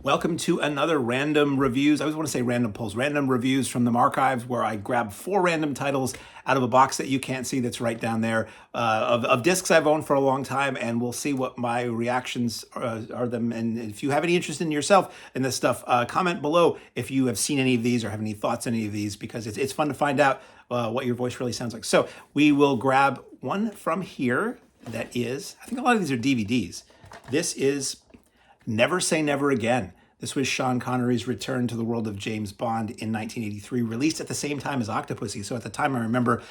Welcome to another random reviews. I always want to say random pulls, random reviews from the Markives, where I grab 4 random titles out of a box that you can't see that's right down there of discs I've owned for a long time, and we'll see what my reactions are them. And if you have any interest in yourself in this stuff, comment below if you have seen any of these or have any thoughts on any of these, because it's fun to find out what your voice really sounds like. So we will grab one from here that is, I think a lot of these are DVDs. This is Never Say Never Again. This was Sean Connery's return to the world of James Bond in 1983, released at the same time as Octopussy. So at the time, I remember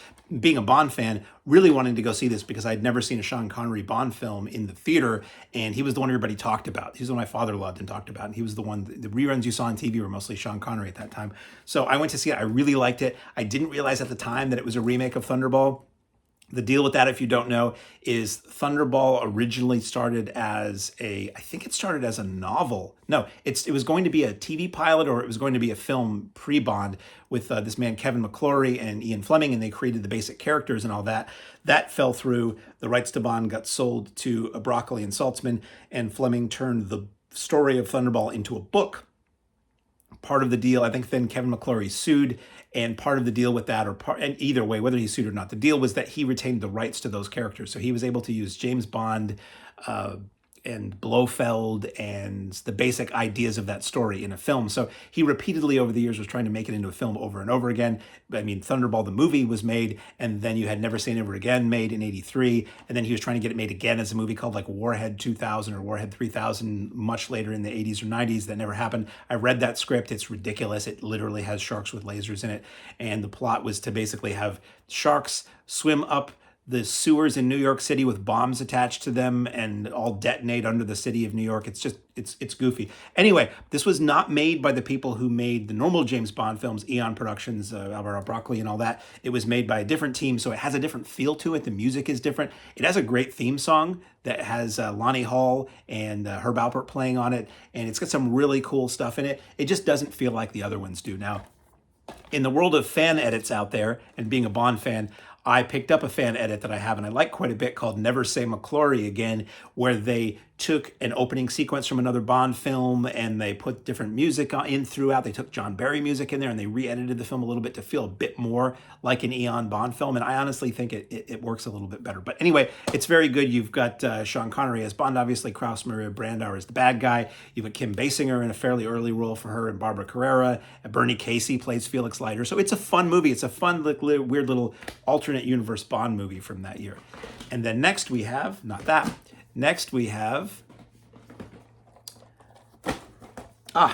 being a Bond fan, really wanting to go see this because I'd never seen a Sean Connery Bond film in the theater, and he was the one everybody talked about. He was the one my father loved and talked about, and he was the one, the reruns you saw on TV were mostly Sean Connery at that time. So I went to see it. I really liked it. I didn't realize at the time that it was a remake of Thunderball. The deal with that, if you don't know, is Thunderball originally started as I think it started as a novel. No, it was going to be a TV pilot, or it was going to be a film pre-Bond with this man, Kevin McClory and Ian Fleming, and they created the basic characters and all that. That fell through. The rights to Bond got sold to Broccoli and Saltzman, and Fleming turned the story of Thunderball into a book. Part of the deal, I think then Kevin McClory sued, and part of the deal with that, and either way, whether he sued or not, the deal was that he retained the rights to those characters. So he was able to use James Bond and Blofeld and the basic ideas of that story in a film. So he repeatedly over the years was trying to make it into a film over and over again. I mean, Thunderball, the movie, was made, and then you had Never Say Never Again made in '83, and then he was trying to get it made again as a movie called like Warhead 2000 or Warhead 3000 much later in the 80s or 90s. That never happened. I read that script. It's ridiculous. It literally has sharks with lasers in it, and the plot was to basically have sharks swim up the sewers in New York City with bombs attached to them and all detonate under the city of New York. It's just, it's goofy. Anyway, this was not made by the people who made the normal James Bond films, Eon Productions, Alvaro Broccoli and all that. It was made by a different team, so it has a different feel to it. The music is different. It has a great theme song that has Lonnie Hall and Herb Alpert playing on it, and it's got some really cool stuff in it. It just doesn't feel like the other ones do. Now, in the world of fan edits out there, and being a Bond fan, I picked up a fan edit that I have and I like quite a bit called Never Say McClory Again, where they took an opening sequence from another Bond film and they put different music in throughout. They took John Barry music in there and they re-edited the film a little bit to feel a bit more like an Eon Bond film. And I honestly think it works a little bit better. But anyway, it's very good. You've got Sean Connery as Bond, obviously. Kraus Maria Brandauer as the bad guy. You've got Kim Basinger in a fairly early role for her, and Barbara Carrera. And Bernie Casey plays Felix Leiter. So it's a fun movie. It's a fun, weird little alternate universe Bond movie from that year. And then next we have, not that, next we have, The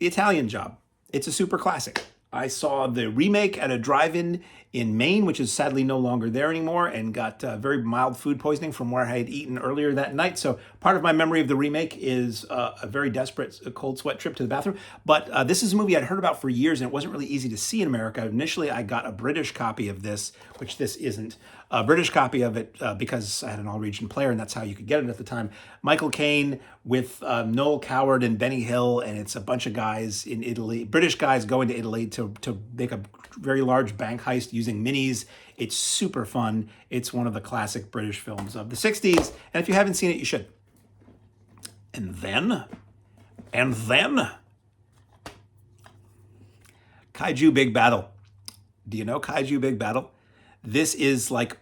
Italian Job. It's a super classic. I saw the remake at a drive-in in Maine, which is sadly no longer there anymore, and got very mild food poisoning from where I had eaten earlier that night. So part of my memory of the remake is a very desperate cold sweat trip to the bathroom. But this is a movie I'd heard about for years, and it wasn't really easy to see in America. Initially, I got a British copy of this, which this isn't. A British copy of it because I had an all-region player, and that's how you could get it at the time. Michael Caine with Noel Coward and Benny Hill, and it's a bunch of guys in Italy, British guys going to Italy to make a very large bank heist using minis. It's super fun. It's one of the classic British films of the 60s, and if you haven't seen it, you should. And then, Kaiju Big Battle. Do you know Kaiju Big Battle? This is like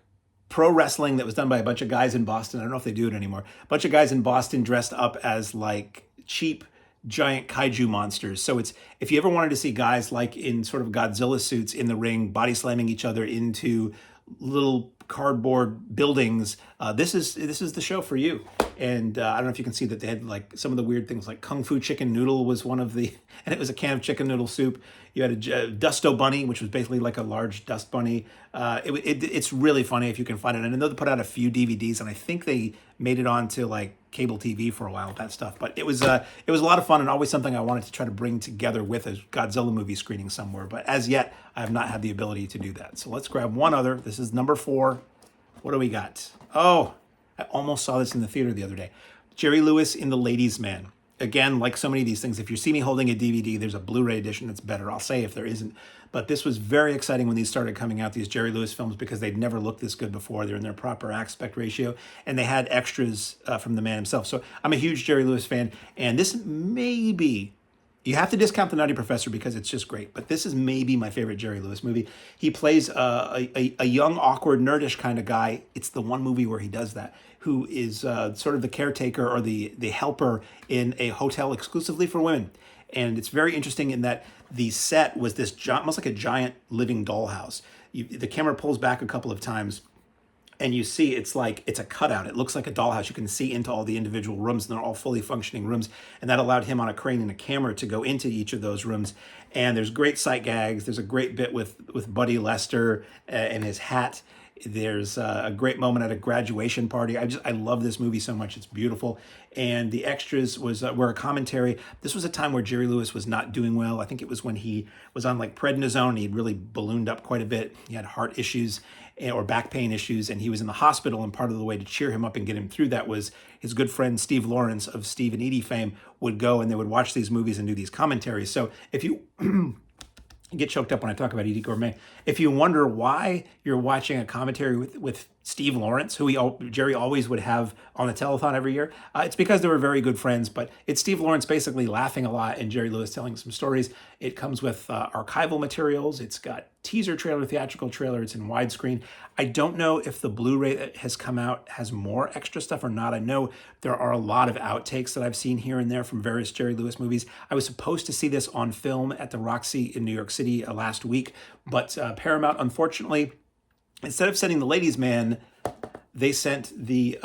pro wrestling that was done by a bunch of guys in Boston. I don't know if they do it anymore. A bunch of guys in Boston dressed up as like cheap giant kaiju monsters. So it's, if you ever wanted to see guys like in sort of Godzilla suits in the ring, body slamming each other into little cardboard buildings, this is the show for you. And I don't know if you can see that they had like some of the weird things, like Kung Fu Chicken Noodle was one of the, and it was a can of chicken noodle soup. You had a Dusto Bunny, which was basically like a large dust bunny. It's really funny if you can find it. And I know they put out a few DVDs, and I think they made it onto like cable TV for a while, that stuff. But it was a lot of fun, and always something I wanted to try to bring together with a Godzilla movie screening somewhere. But as yet, I have not had the ability to do that. So let's grab one other. This is number 4. What do we got? Oh, I almost saw this in the theater the other day. Jerry Lewis in The Ladies' Man. again, like so many of these things, if you see me holding a DVD, there's a Blu-ray edition that's better. I'll say if there isn't. But this was very exciting when these started coming out, these Jerry Lewis films, because they'd never looked this good before. They're in their proper aspect ratio, and they had extras from the man himself. So I'm a huge Jerry Lewis fan, and this may be, you have to discount The Nutty Professor because it's just great, but this is maybe my favorite Jerry Lewis movie. He plays a young, awkward, nerdish kind of guy. It's the one movie where he does that, who is sort of the caretaker or the helper in a hotel exclusively for women. And it's very interesting in that the set was this almost like a giant living dollhouse. The camera pulls back a couple of times, and you see it's like it's a cutout. It looks like a dollhouse. You can see into all the individual rooms, and they're all fully functioning rooms. And that allowed him on a crane and a camera to go into each of those rooms. And there's great sight gags. There's a great bit with Buddy Lester and his hat. There's a great moment at a graduation party. I love this movie so much. It's beautiful. And the extras were a commentary. This was a time where Jerry Lewis was not doing well. I think it was when he was on like prednisone. He'd really ballooned up quite a bit. He had heart issues or back pain issues, and he was in the hospital. And part of the way to cheer him up and get him through that was his good friend Steve Lawrence of Steve and Edie fame would go and they would watch these movies and do these commentaries. So if you I get choked up when I talk about Edie Gourmet. If you wonder why you're watching a commentary with Steve Lawrence, who Jerry always would have on the telethon every year, it's because they were very good friends. But it's Steve Lawrence basically laughing a lot and Jerry Lewis telling some stories. It comes with archival materials. It's got teaser trailer, theatrical trailer. It's in widescreen. I don't know if the Blu-ray that has come out has more extra stuff or not. I know there are a lot of outtakes that I've seen here and there from various Jerry Lewis movies. I was supposed to see this on film at the Roxy in New York City last week, but Paramount, unfortunately, instead of sending The Ladies' Man, they sent the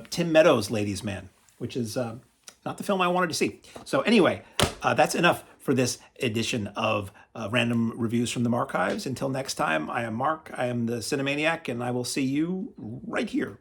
Tim Meadows' Ladies' Man, which is not the film I wanted to see. So anyway, that's enough for this edition of Random Reviews from the Markives. Until next time, I am Mark, I am the Cinemaniac, and I will see you right here.